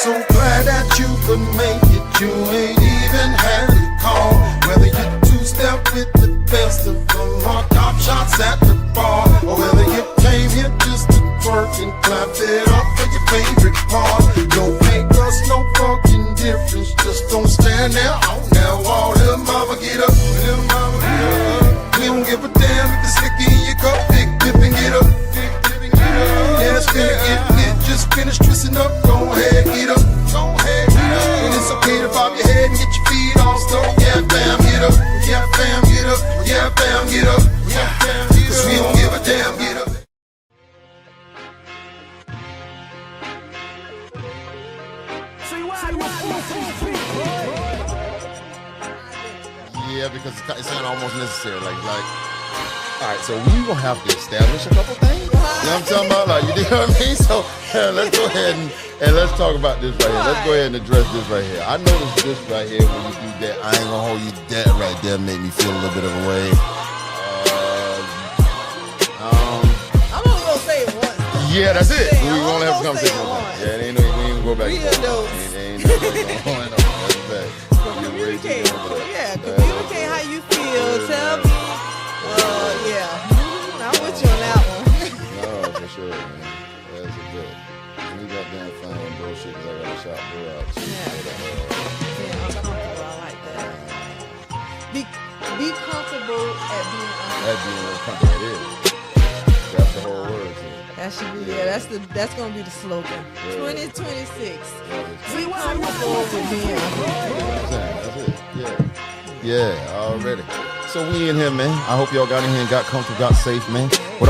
so glad that you could make it. You ain't even had to call. Whether you two-step with the best of them or top shots at the bar, or whether you came here just to twerk and clap it up for your favorite part. Don't make us no fucking difference. Just don't stand there on that wall. Little mama get up, little mama get up. We don't give a damn if it's sticky in your cup. Big dip and get up, big dip and get up. Yeah, it's gonna get lit. Just finish twisting up. Go ahead, get up, go ahead, get up. And it's okay to bob your head and get your feet all stuck. Yeah, fam, get up. Yeah, fam, get up. Yeah, fam, get up. Yeah, fam, get up. 'Cause we don't give a damn, get up. Yeah, because it's kind of almost necessary. Like, all right, so we gonna have to establish a couple things. You know what I'm talking about? Like, you know what I mean? So let's go ahead and let's talk about this right here. Let's go ahead and address this right here. I noticed this right here when you do that. I ain't gonna hold you. That right there made me feel a little bit of a way. I'm only gonna say it once. Yeah, that's it. We only have to I'm come say gonna it say once. Yeah, it ain't no, we ain't gonna go back and forth. Weirdos. Ain't nothing going on. That's fact. Communicate. Yeah, communicate how you feel. Tell me. Yeah. I'm with you on that one. No, for sure, man. That's a good. Any goddamn fine bullshit because I got a shot bro out. Yeah, uncomfortable. I like that. Be comfortable at being uncomfortable. That being uncomfortable, it is. That's the whole word to it. That should be, that's gonna be the slogan. Yeah. 2026. Yeah, Be comfortable with being uncomfortable. that's it. Yeah, already. So we in here, man. I hope y'all got in here and got comfortable, got safe, man. What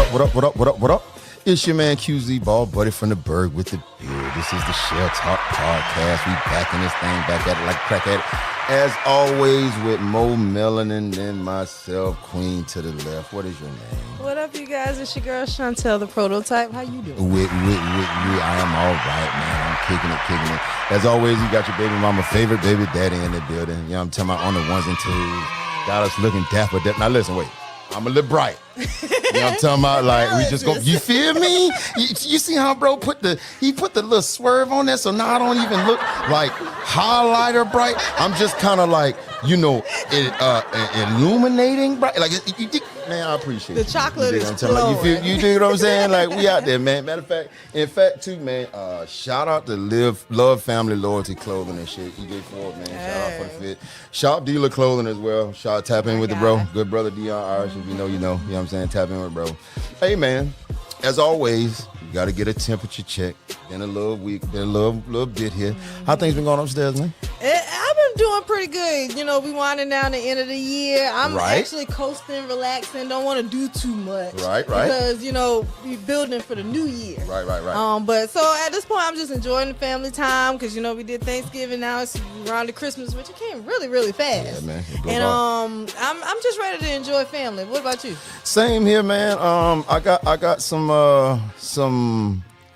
up? It's your man Que Zee, ball buddy from the Berg with the beard. This is the ShellTalk Podcast. We back in this thing, back at it like crack at it. As always, with more melanin than myself, queen to the left. What is your name? What up, you guys? It's your girl Shawntel The Prototype. How you doing? With I am all right, man. I'm kicking it. As always, you got your baby mama, favorite baby daddy in the building. You know what I'm talking about, on the ones and twos. Got us looking dapper. Now listen, wait. I'm a little bright. You know what I'm talking about? Like, we just go, you feel me? You see how bro put the little swerve on there, so now I don't even look like highlighter bright. I'm just kind of like, illuminating bright. Like, man, I appreciate the chocolate is flowing. You dig what I'm saying? Like, we out there, man. Matter of fact, too, man, shout out to Love Family Loyalty Clothing and shit. EJ Ford, man. Shout out for the fit. Shop Dealer Clothing as well. Shout out, tap in with the bro. Good brother Dion Irish. If you know, you know. You know what I'm saying? Tap in with bro. Hey, man, as always, you got to get a temperature check. Been a little week, been a little bit here. How things been going upstairs, man? I've been doing pretty good. You know, we winding down the end of the year. I'm actually coasting, relaxing. Don't want to do too much. Right. Because, you know, we building for the new year. Right. But so at this point, I'm just enjoying the family time because, you know, we did Thanksgiving. Now it's around the Christmas, which it came really, really fast. Yeah, man. And I'm just ready to enjoy family. What about you? Same here, man. I got some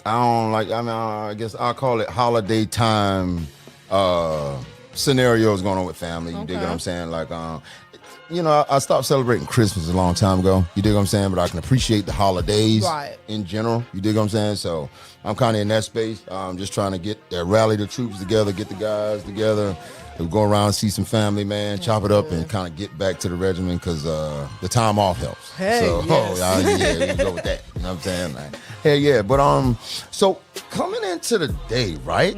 I guess I'll call it holiday time scenarios going on with family. You dig what I'm saying? Like, you know, I stopped celebrating Christmas a long time ago. You dig what I'm saying? But I can appreciate the holidays in general. You dig what I'm saying? So I'm kind of in that space. I'm just trying to rally the troops together, get the guys together. We'll go around, see some family, man, chop it up, and kind of get back to the regimen because the time off helps. Hey, so, yes. we can go with that. You know what I'm saying? Like, hey, yeah. But so coming into the day, right?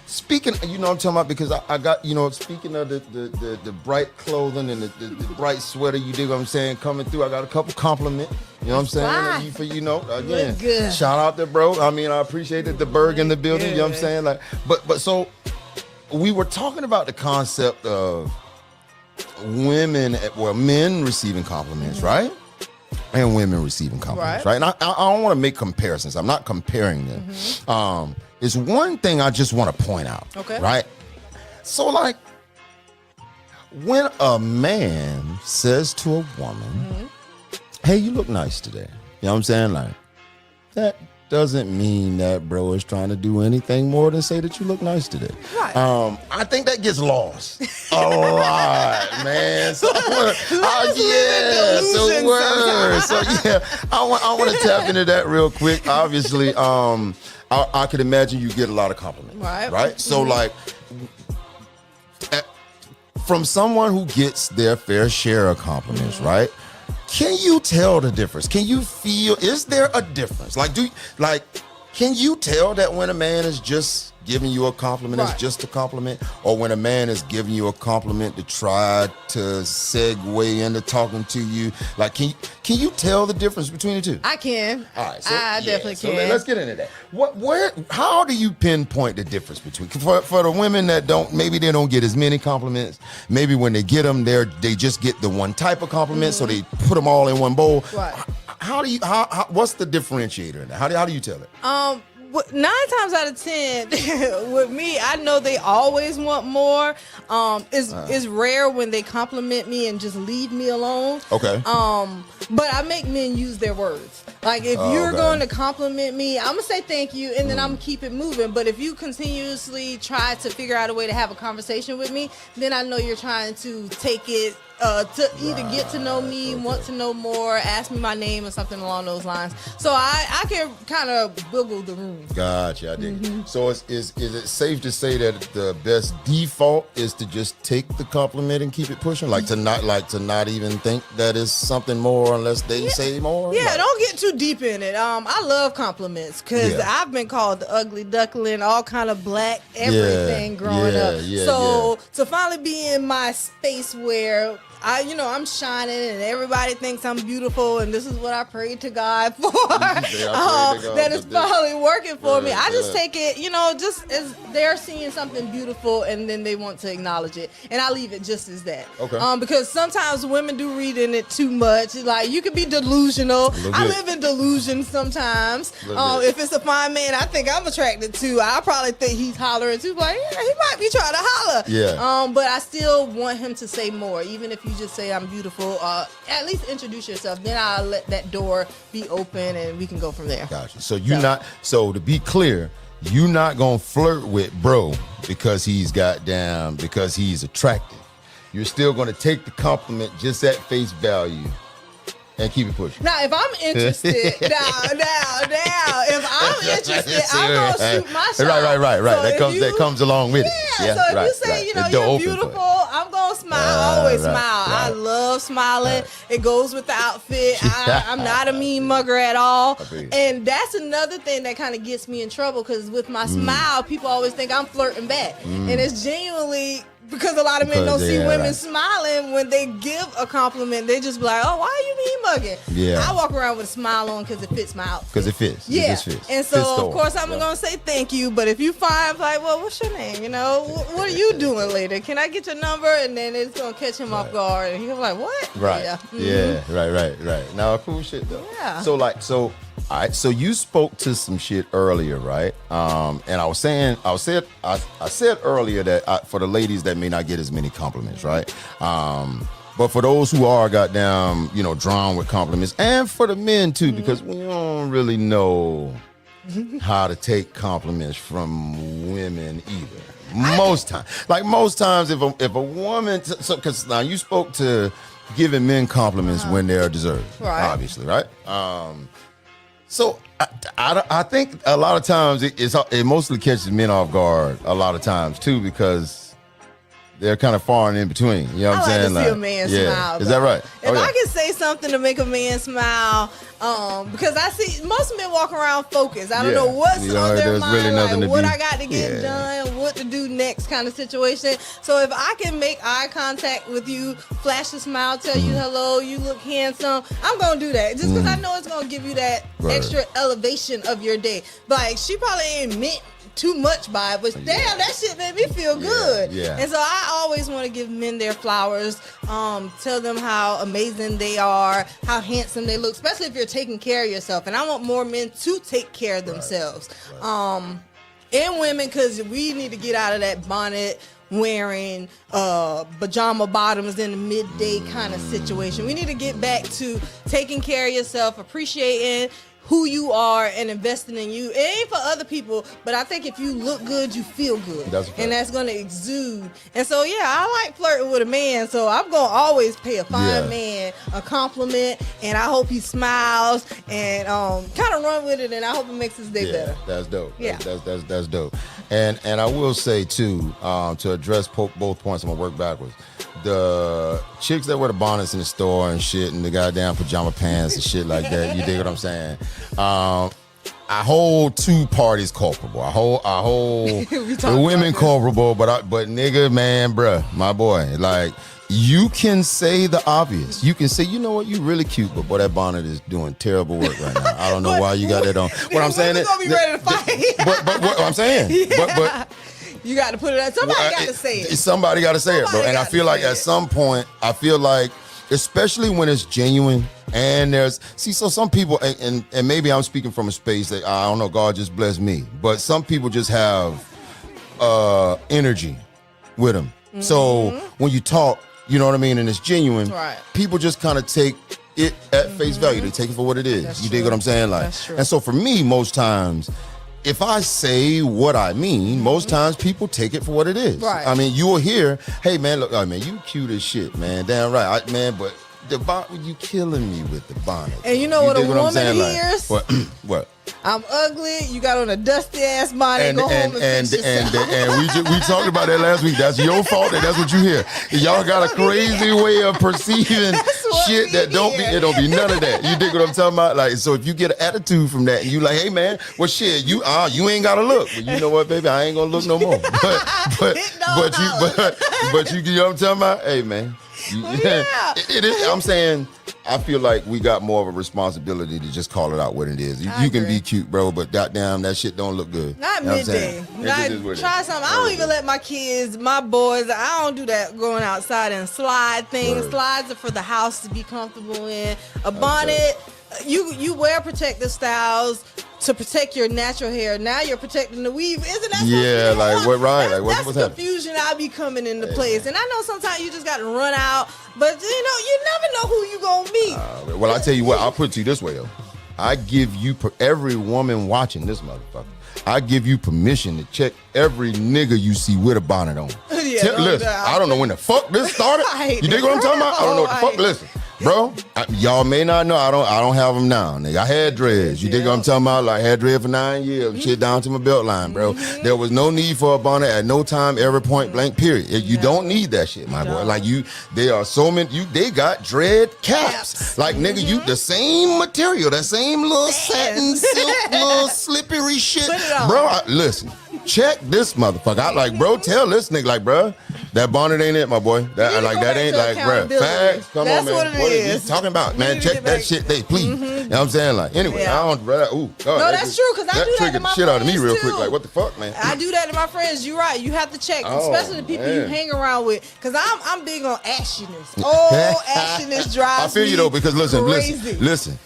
Speaking, you know what I'm talking about, because I got, you know, speaking of the bright clothing and the bright sweater, you dig what I'm saying, coming through, I got a couple compliments, you know what I'm saying, for, you know, again, shout out to bro. I mean, I appreciated the Berg in the building, you know what I'm saying, like, but so we were talking about the concept of men receiving compliments, right? And women receiving compliments, right? And I don't want to make comparisons. I'm not comparing them. It's one thing I just want to point out, right? So, like, when a man says to a woman, hey, you look nice today. You know what I'm saying? Like, doesn't mean that bro is trying to do anything more than say that you look nice today. Right. I think that gets lost a lot, man. So I want to tap into that real quick. Obviously, I could imagine you get a lot of compliments, right? So like, from someone who gets their fair share of compliments, right? Can you tell the difference? Can you feel? Is there a difference? Can you tell that when a man is just giving you a compliment as just a compliment, or when a man is giving you a compliment to try to segue into talking to you? Like, can you tell the difference between the two? I can. All right, so, I definitely can. So let's get into that. How do you pinpoint the difference between for the women that maybe they don't get as many compliments? Maybe when they get them, they just get the one type of compliment, so they put them all in one bowl. Right. What's the differentiator in that? How do you tell it? 9 times out of 10 with me, I know they always want more. It's rare when they compliment me and just leave me alone. Okay. But I make men use their words. Like, if you're going to compliment me, I'm gonna say thank you, and then I'm gonna keep it moving. But if you continuously try to figure out a way to have a conversation with me, then I know you're trying to take it to either get to know me, want to know more, ask me my name or something along those lines. So I can kind of wiggle the room. Gotcha, I dig it. So is it safe to say that the best default is to just take the compliment and keep it pushing? Like to not even think that is something more unless they say more? Yeah, don't get too deep in it. I love compliments because I've been called the ugly duckling, all kind of black everything growing up. So to finally be in my space where I'm shining and everybody thinks I'm beautiful and this is what I prayed to God for. That is probably working for me. I just take it, just as they're seeing something beautiful and then they want to acknowledge it. And I leave it just as that. Okay. Because sometimes women do read in it too much. Like, you could be delusional. I live in delusion sometimes. If it's a fine man I think I'm attracted to, I probably think he's hollering too. Like, yeah, he might be trying to holler. Yeah. But I still want him to say more, even if you just say I'm beautiful. At least introduce yourself. Then I'll let that door be open and we can go from there. Gotcha. So to be clear, you're not gonna flirt with bro because he's attractive. You're still gonna take the compliment just at face value and keep it pushing. Now, if I'm interested, if I'm interested, I'm gonna shoot my shot. Right. So that comes along with it. Yeah. So if you say, you're beautiful, I'm gonna smile. I always smile. I love smiling. It goes with the outfit. I'm not a mean mugger at all. And that's another thing that kind of gets me in trouble because with my smile, people always think I'm flirting back, and it's genuinely. Because a lot of men don't see women smiling when they give a compliment. They just be like, oh, why are you mean mugging? Yeah. I walk around with a smile on because it fits my outfit. Because it fits. Yeah. It just fits. And so, of course, I'm going to say thank you. But if you find, like, well, what's your name? What are you doing later? Can I get your number? And then it's going to catch him off guard. And he'll be like, what? Right. Yeah. Right. Now, cool shit, though. Yeah. All right, so you spoke to some shit earlier, right? And I said earlier that for the ladies that may not get as many compliments, right? But for those who are goddamn, drawn with compliments, and for the men too, because we don't really know how to take compliments from women either. Most times, if a woman, because now you spoke to giving men compliments when they're deserved, obviously, right? So I think a lot of times it mostly catches men off guard a lot of times too because they're kind of far and in between. You know what I'm saying? I like to see a man smile. Is that right? If I can say something to make a man smile, because I see most men walk around focused. I don't know what's on their mind, really like what I got to get done, what to do next kind of situation. So if I can make eye contact with you, flash a smile, tell you hello, you look handsome, I'm going to do that. Just because I know it's going to give you that extra elevation of your day. Like, she probably ain't meant too much by it, but damn, that shit made me feel good. And so I always want to give men their flowers, tell them how amazing they are, how handsome they look, especially if you're taking care of yourself. And I want more men to take care of themselves. And women, because we need to get out of that bonnet wearing pajama bottoms in the midday kind of situation. We need to get back to taking care of yourself, appreciating who you are and investing in you. It ain't for other people, but I think if you look good, you feel good. And that's going to exude. And so, yeah, I like flirting with a man, so I'm going to always pay a fine man a compliment, and I hope he smiles and kind of run with it, and I hope it makes his day better. That's dope. Yeah. That's dope. And I will say, too, to address both points, I'm going to work backwards. The chicks that wear the bonnets in the store and shit and the goddamn pajama pants and shit like that, you dig what I'm saying? I hold two parties culpable. I hold the women culpable, but nigga, man, bruh, my boy, like, you can say the obvious. You can say, you know what, you really cute, but boy, that bonnet is doing terrible work right now. I don't know why you got that on. What I'm saying is, gonna be ready to fight. but what I'm saying, but you got to put it out. Somebody got to say it. Somebody got to say it, bro. And I feel like at some point, especially when it's genuine, and so some people, and maybe I'm speaking from a space that, I don't know, God just blessed me, but some people just have energy with them. Mm-hmm. So when you talk, you know what I mean, and it's genuine, right, people just kind of take it at face value. They take it for what it is. That's you dig what I'm saying? Like, that's true. And so for me, most times, if I say what I mean, most times people take it for what it is. Right. I mean, you will hear, hey, man, look, man, you cute as shit, man. Damn right. But the bonnet, you killing me with the bonnet. And you know what a woman hears? Like, what? I'm ugly. You got on a dusty ass bonnet. And go home and fix yourself. And we talked about that last week. That's your fault. That's what you hear. Y'all got a crazy way of perceiving shit that it don't be none of that. You dig what I'm talking about? Like, so if you get an attitude from that, and you like, hey man, well shit, you ain't gotta look. But you know what, baby, I ain't gonna look no more. But you know what I'm talking about? Hey man. It is. I'm saying, I feel like we got more of a responsibility to just call it out what it is. You can be cute, bro, but goddamn, that shit don't look good. Not midday. Try something. I don't even let my kids, my boys, I don't do that going outside and slide things. Right. Slides are for the house to be comfortable in. A bonnet, you wear protective styles to protect your natural hair. Now you're protecting the weave. Isn't that something? Yeah, like what? Right? Like what's confusion? I'll be coming into place, and I know sometimes you just got to run out, but you never know who you gonna meet. Well, I tell you what, I'll put it to you this way though. I give you every woman watching this motherfucker. I give you permission to check every nigga you see with a bonnet on. Listen, I don't know when the fuck this started. You dig what I'm talking about? I don't know what the fuck. Listen. Bro, y'all may not know, I don't have them now, nigga. I had dreads. You dig what I'm talking about? Like, I had dread for 9 years, shit down to my belt line, bro. There was no need for a bonnet at no time, every point blank, period. You don't need that shit, my boy. Like, they are so many, they got dread caps. Like, nigga, you, the same material, that same little satin, silk, little slippery shit. Bro, listen, check this motherfucker. I like, bro, tell this nigga, like, bro, that bonnet ain't it, my boy. That ain't like, bro. Facts, come on, man. What are you talking about, man? Check that shit, please. You know what I'm saying? Like, anyway, I don't, bro. Ooh, God, no, that's true, because I do that to my friends, shit out of me real quick. Like, what the fuck, man? I do that to my friends. You're right. You have to check, especially the people you hang around with, because I'm big on ashiness. Ashiness drives me. I feel you though, because listen.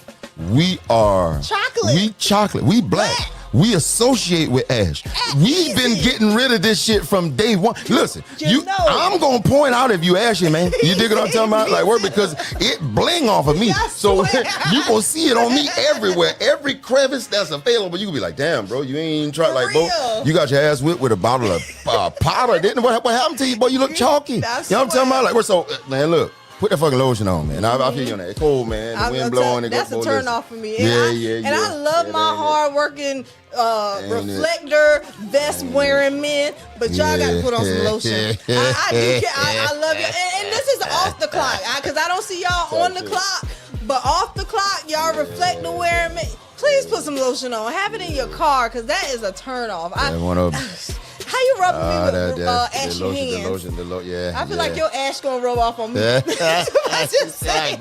We are chocolate. We black. We associate with ash. We've been getting rid of this shit from day one. Listen, I'm gonna point out if you ashy, man. You dig what I'm talking about? Like, because it bling off of me. So you gonna see it on me everywhere. Every crevice that's available, you gonna be like, damn, bro, you ain't even tried. Like, bro, you got your ass whipped with a bottle of powder. What happened to you, boy? You look chalky. You know what I'm talking about? Like, man, look. Put that fucking lotion on, man. I feel you on that. It's cold, man. The wind blowing. That's a turn off for me. And I love my hard-working reflector vest wearing men, but y'all got to put on some lotion. I love you. And this is off the clock, because I don't see y'all on the clock, but off the clock, y'all reflector wearing men. Please put some lotion on. Have it in your car, because that is a turn off. How you rubbing me with ashy hands? The lotion, I feel like your ash gonna rub off on me. I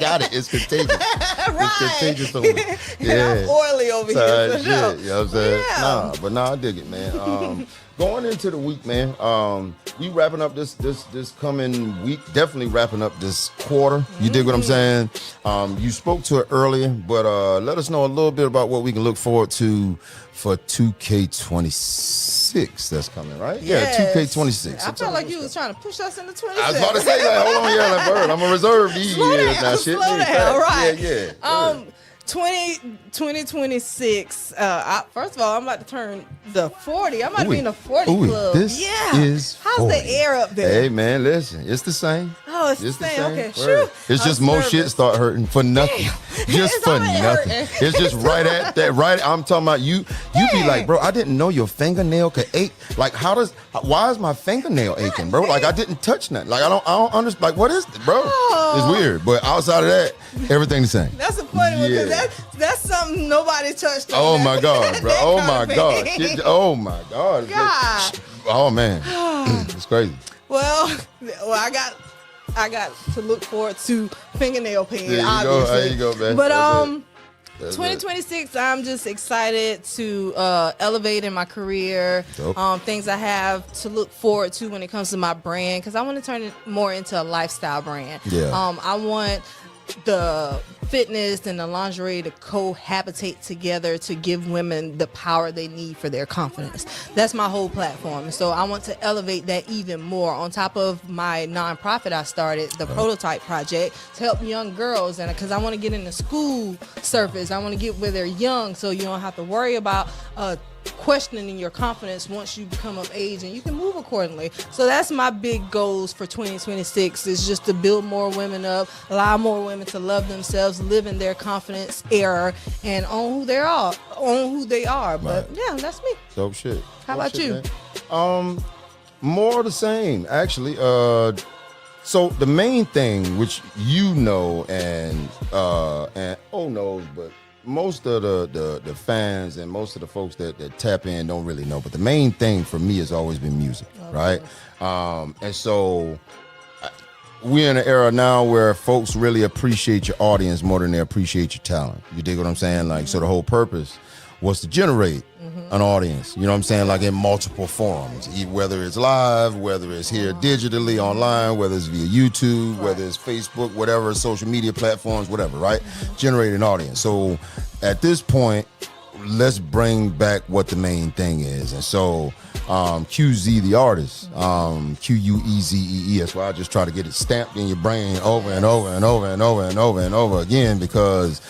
got it. It's contagious. Right. It's contagious over here. And I'm oily over here. You know what I'm saying? I dig it, man. Going into the week, man. We wrapping up this coming week. Definitely wrapping up this quarter. You dig what I'm saying? You spoke to it earlier, but let us know a little bit about what we can look forward to for 2K26 that's coming, right? Yes. Yeah, 2K26. I felt like you was trying to push us into 26. I was about to say, like, hold on, like, bird, I'm gonna reserve these years now. Slow down, right? Yeah. 2026. First of all, I'm about to turn the 40. I'm about to be in the 40 club. This is How's 40. the air up there? Hey, man, listen. It's the same. Oh, it's the same. Okay, word. sure. It's just most shit start hurting for nothing. Just It's for already nothing. hurting. It's just right at that. Right. I'm talking about you. You be like, bro, I didn't know your fingernail could ache. Like, why is my fingernail aching, bro? Like, I didn't touch nothing. Like, I don't understand. Like, what is it, bro? Oh. It's weird. But outside of that, everything the same. That's a funny one because that's something nobody touched on. Oh my God, bro. Oh my God. Oh my God. God. Oh man. It's crazy. Well, I got to look forward to fingernail pain. There you obviously. go. There you go, man. But That's 2026, I'm just excited to elevate in my career. Dope. Things I have to look forward to when it comes to my brand, because I want to turn it more into a lifestyle brand. Yeah. I want the fitness and the lingerie to cohabitate together to give women the power they need for their confidence. That's my whole platform. So I want to elevate that even more on top of my nonprofit I started, the Prototype Project, to help young girls. And because I want to get in the school surface, I want to get where they're young so you don't have to worry about questioning your confidence once you become of age, and you can move accordingly. So that's my big goals for 2026, is just to build more women up, allow more women to love themselves, live in their confidence era, and own who they are. But yeah, that's me. Dope shit. How about you? Man. More the same, actually. So the main thing, which you know, and knows, but most of the fans and most of the folks that tap in don't really know. But the main thing for me has always been music, right? And so we're in an era now where folks really appreciate your audience more than they appreciate your talent. You dig what I'm saying? Like, so the whole purpose was to generate an audience, you know what I'm saying, like in multiple forums, whether it's live, whether it's here digitally, online, whether it's via YouTube, whether it's Facebook, whatever, social media platforms, whatever, right? Generate an audience. So at this point, let's bring back what the main thing is. And so Que Zee, the artist, Queezee. That's why I just try to get it stamped in your brain over and over and over and over and over and over again, because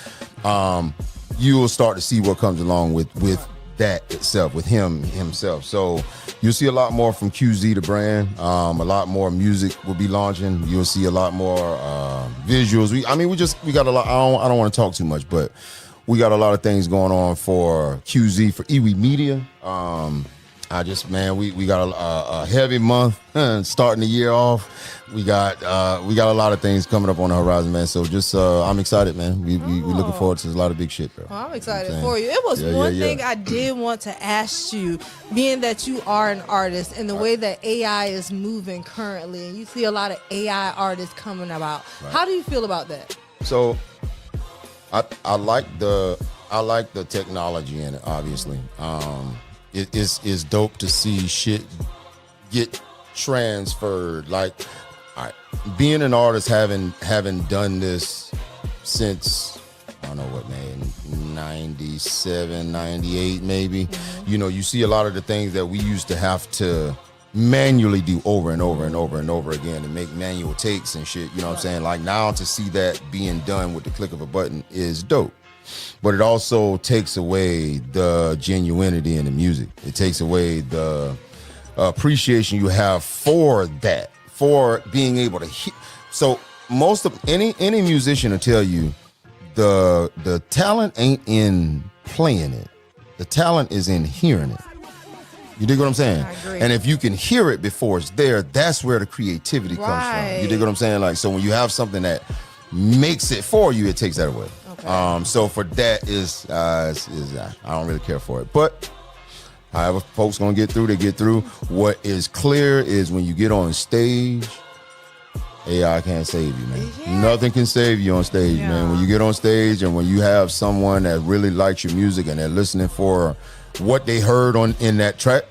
you will start to see what comes along with that itself, with himself. So you'll see a lot more from Que Zee, the brand. A lot more music will be launching. You'll see a lot more visuals. We got a lot. I don't want to talk too much, but we got a lot of things going on for Que Zee, for Iwi Media. We got a heavy month starting the year off. We got a lot of things coming up on the horizon, man. So just I'm excited, man. We looking forward to a lot of big shit, bro. Well, I'm excited for you. It was one thing I did want to ask you, being that you are an artist and the way that AI is moving currently, and you see a lot of AI artists coming about. Right. How do you feel about that? So I like the technology in it, obviously. It's dope to see shit get transferred. Like, all right, being an artist, having done this since, I don't know what, man, 97, 98 maybe. Mm-hmm. You know, you see a lot of the things that we used to have to manually do over and over and over and over again and make manual takes and shit. You know what I'm saying? Like, now to see that being done with the click of a button is dope. But it also takes away the genuinity in the music. It takes away the appreciation you have for that, for being able to hear. So most of any musician will tell you the talent ain't in playing it. The talent is in hearing it. You dig what I'm saying? I agree. And if you can hear it before it's there, that's where the creativity comes from. You dig what I'm saying? Like, so when you have something that makes it for you, it takes that away. Okay. So for that is I don't really care for it. But however folks gonna get through, they get through. What is clear is when you get on stage, AI can't save you, man. Yeah. Nothing can save you on stage, man. When you get on stage and when you have someone that really likes your music and they're listening for what they heard in that track,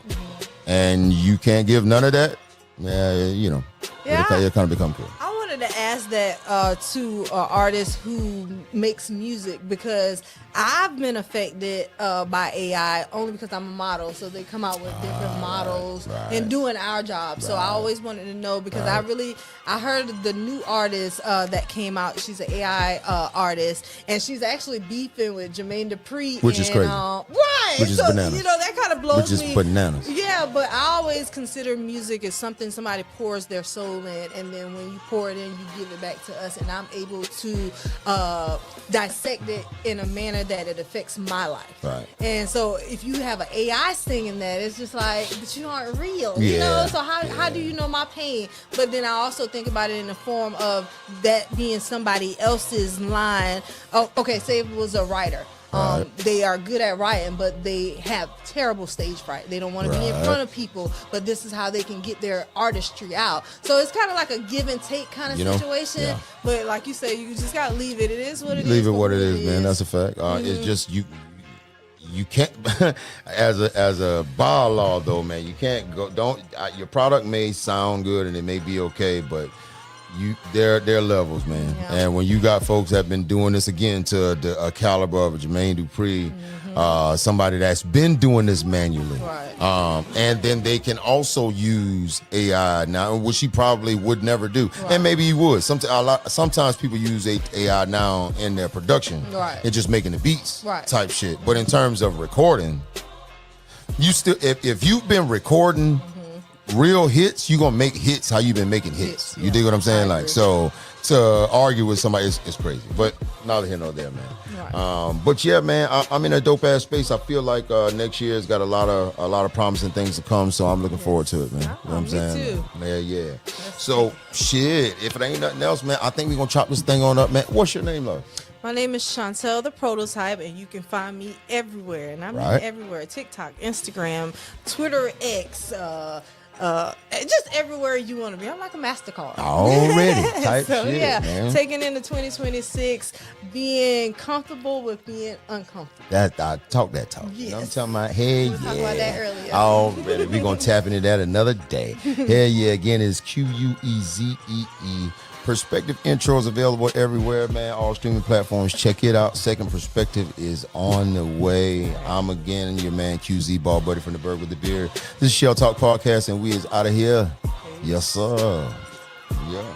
and you can't give none of that, it kind of become clear. I wanted to ask ask that to an artist who makes music, because I've been affected by AI only because I'm a model. So they come out with different models and doing our job. So I always wanted to know, because I heard the new artist that came out. She's an AI artist, and she's actually beefing with Jermaine Dupri. Which is crazy. Right. Which is bananas. You know, that kind of blows me. Which is bananas. Yeah, but I always consider music as something somebody pours their soul in, and then when you pour it in, you give it back to us, and I'm able to dissect it in a manner that it affects my life. Right. And so if you have an AI singing that, it's just like, but you aren't real. You Yeah. know? So how do you know my pain? But then I also think about it in the form of that being somebody else's line. Oh, okay, say if it was a writer. They are good at writing, but they have terrible stage fright. They don't want to be in front of people, but this is how they can get their artistry out. So it's kind of like a give and take kind of situation. Yeah. But like you say, you just got to leave it. It is what it is. Leave it what it is, man. That's a fact. It's just you can't as a bylaw though, man. You can't go. Your product may sound good and it may be okay, but there are levels, man. Yeah. And when you got folks that have been doing this again to a caliber of a Jermaine Dupri, somebody that's been doing this manually, and then they can also use AI now, which he probably would never do, and maybe he would. Sometimes people use AI now in their production, and just making the beats type shit. But in terms of recording, you still if you've been recording real hits, you gonna make hits how you been making hits. You dig what I'm saying? Like, so to argue with somebody is crazy. But neither here nor there, man. But yeah, man, I'm in a dope ass space. I feel like next year's got a lot of promising things to come. So I'm looking forward to it, man. You know what I'm saying? Too. Yeah. So shit, if it ain't nothing else, man, I think we're gonna chop this thing on up, man. What's your name, love? My name is Shawntel The Prototype, and you can find me everywhere. And I mean everywhere: TikTok, Instagram, Twitter, X, just everywhere you want to be. I'm like a MasterCard. Already. Type so, shit, man. Taking into 2026, being comfortable with being uncomfortable. I talk that talk. Yes. You know what I'm talking about? Hey, we were talking about that earlier. Already. We're going to tap into that another day. Hell yeah. Again, it's QUEZEE. Perspective intros available everywhere, man. All streaming platforms. Check it out. Second Perspective is on the way. I'm again your man Que Zee, ball buddy from the Bird with the Beard. This is ShellTalk Podcast, and we is out of here. Yes, sir. Yeah.